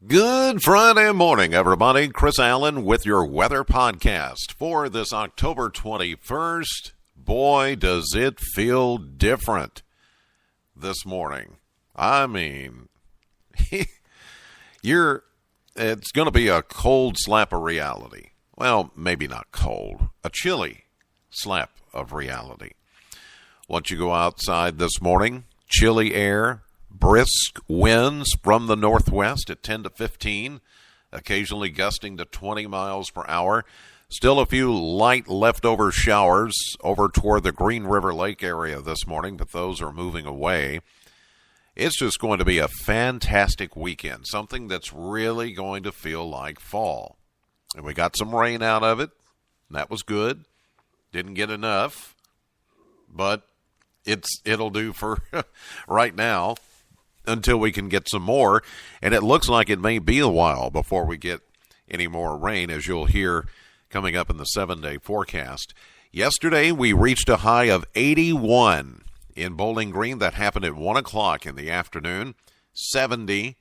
Good Friday morning, everybody. Chris Allen with your weather podcast for this October 21st. Boy, does it feel different this morning. I mean, it's going to be a cold slap of reality. Well, maybe not cold, a chilly slap of reality. Once you go outside this morning, chilly air, brisk winds from the northwest at 10 to 15, occasionally gusting to 20 miles per hour. Still a few light leftover showers over toward the Green River Lake area this morning, but those are moving away. It's just going to be a fantastic weekend, something that's really going to feel like fall. And we got some rain out of it. That was good. Didn't get enough, but it'll do for right now until we can get some more. And it looks like it may be a while before we get any more rain, as you'll hear coming up in the 7-day forecast. Yesterday, we reached a high of 81 in Bowling Green. That happened at 1 o'clock in the afternoon. 70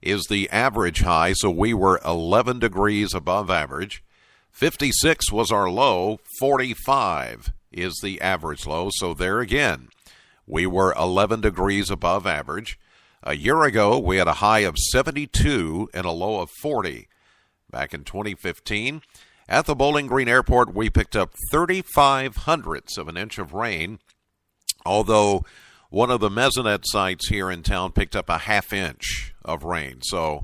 is the average high, so we were 11 degrees above average. 56 was our low. 45 is the average low, so there again, we were 11 degrees above average. A year ago, we had a high of 72 and a low of 40. Back in 2015, at the Bowling Green Airport, we picked up 35/100ths of an inch of rain, although one of the mesonet sites here in town picked up a half inch of rain. So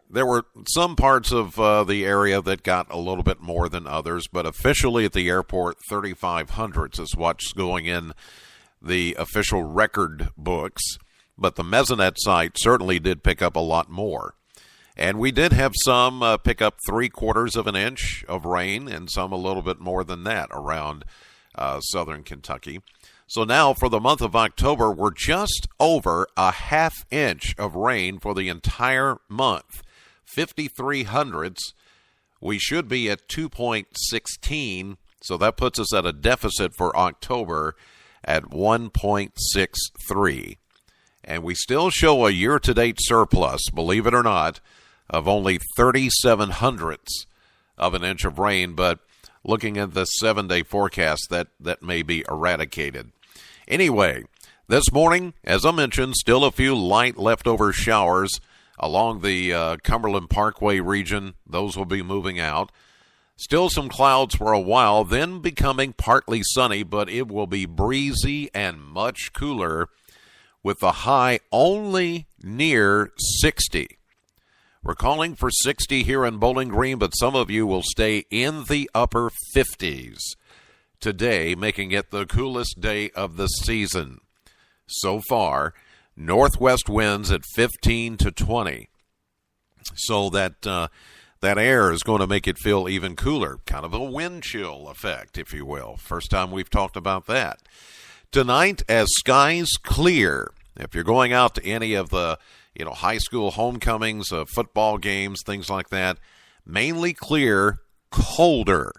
there were some parts of the area that got a little bit more than others, but officially at the airport, 35/100ths is what's going in the official record books. But the mesonet site certainly did pick up a lot more. And we did have some pick up 3/4 of an inch of rain and some a little bit more than that around southern Kentucky. So now for the month of October, we're just over a half inch of rain for the entire month. 53/100ths. We should be at 2.16, so that puts us at a deficit for October at 1.63. And we still show a year-to-date surplus, believe it or not, of only 37/100ths of an inch of rain. But looking at the 7-day forecast, that may be eradicated. Anyway, this morning, as I mentioned, still a few light leftover showers along the Cumberland Parkway region. Those will be moving out. Still some clouds for a while, then becoming partly sunny, but it will be breezy and much cooler, with the high only near 60. We're calling for 60 here in Bowling Green, but some of you will stay in the upper 50s today, making it the coolest day of the season. So far, northwest winds at 15 to 20. So that air is going to make it feel even cooler. Kind of a wind chill effect, if you will. First time we've talked about that. Tonight, as skies clear, if you're going out to any of the high school homecomings, football games, things like that, mainly clear, colder.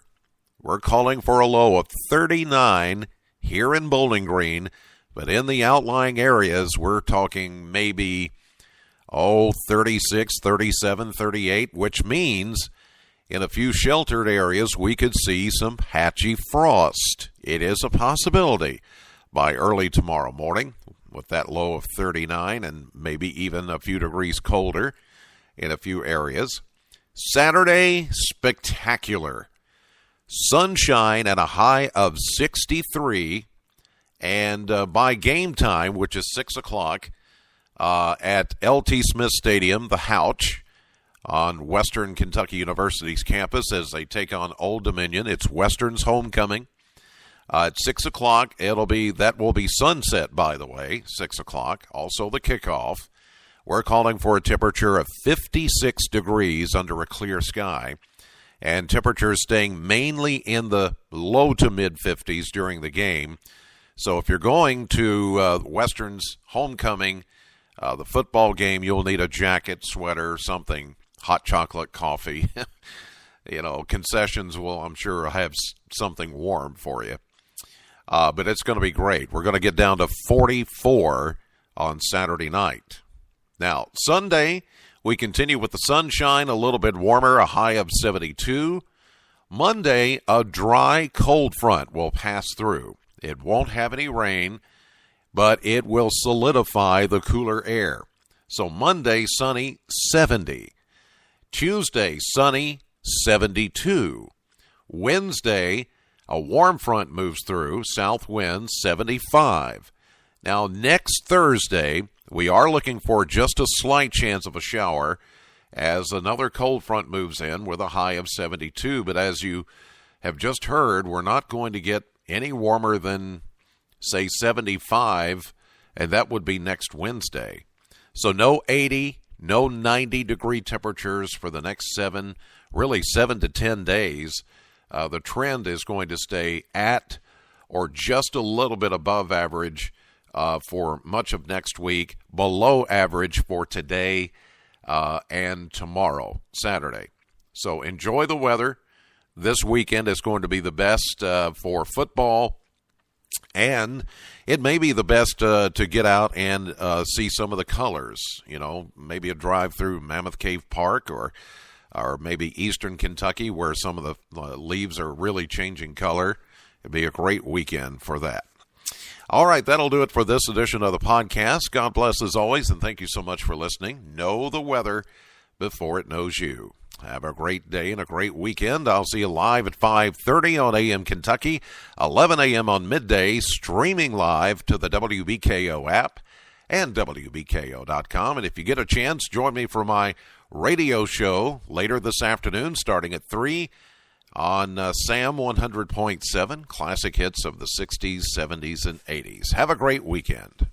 We're calling for a low of 39 here in Bowling Green, but in the outlying areas, we're talking maybe 36, 37, 38, which means in a few sheltered areas, we could see some patchy frost. It is a possibility by early tomorrow morning, with that low of 39 and maybe even a few degrees colder in a few areas. Saturday, spectacular. Sunshine at a high of 63, and by game time, which is 6 o'clock, at L.T. Smith Stadium, the Houch, on Western Kentucky University's campus as they take on Old Dominion. It's Western's homecoming. At 6 o'clock, that will be sunset, by the way, 6 o'clock, also the kickoff. We're calling for a temperature of 56 degrees under a clear sky, and temperatures staying mainly in the low to mid-50s during the game. So if you're going to Western's homecoming, the football game, you'll need a jacket, sweater, something, hot chocolate, coffee. Concessions will, I'm sure, have something warm for you. But it's going to be great. We're going to get down to 44 on Saturday night. Now, Sunday, We continue with the sunshine, a little bit warmer, a high of 72. Monday, a dry, cold front will pass through. It won't have any rain, but it will solidify the cooler air. So Monday, sunny, 70. Tuesday, sunny, 72. Wednesday, a warm front moves through, south wind, 75. Now, next Thursday, we are looking for just a slight chance of a shower as another cold front moves in with a high of 72. But as you have just heard, we're not going to get any warmer than, say, 75, and that would be next Wednesday. So no 80, no 90-degree temperatures for the next 7 to 10 days. The trend is going to stay at or just a little bit above average for much of next week, below average for today and tomorrow, Saturday. So enjoy the weather. This weekend is going to be the best for football, and it may be the best to get out and see some of the colors. You know, maybe a drive through Mammoth Cave Park or maybe eastern Kentucky where some of the leaves are really changing color. It'd be a great weekend for that. All right, that'll do it for this edition of the podcast. God bless as always, and thank you so much for listening. Know the weather before it knows you. Have a great day and a great weekend. I'll see you live at 5:30 on AM Kentucky, 11 a.m. on midday, streaming live to the WBKO app and WBKO.com. And if you get a chance, join me for my radio show later this afternoon starting at 3 on SAM 100.7, classic hits of the 60s, 70s, and 80s. Have a great weekend.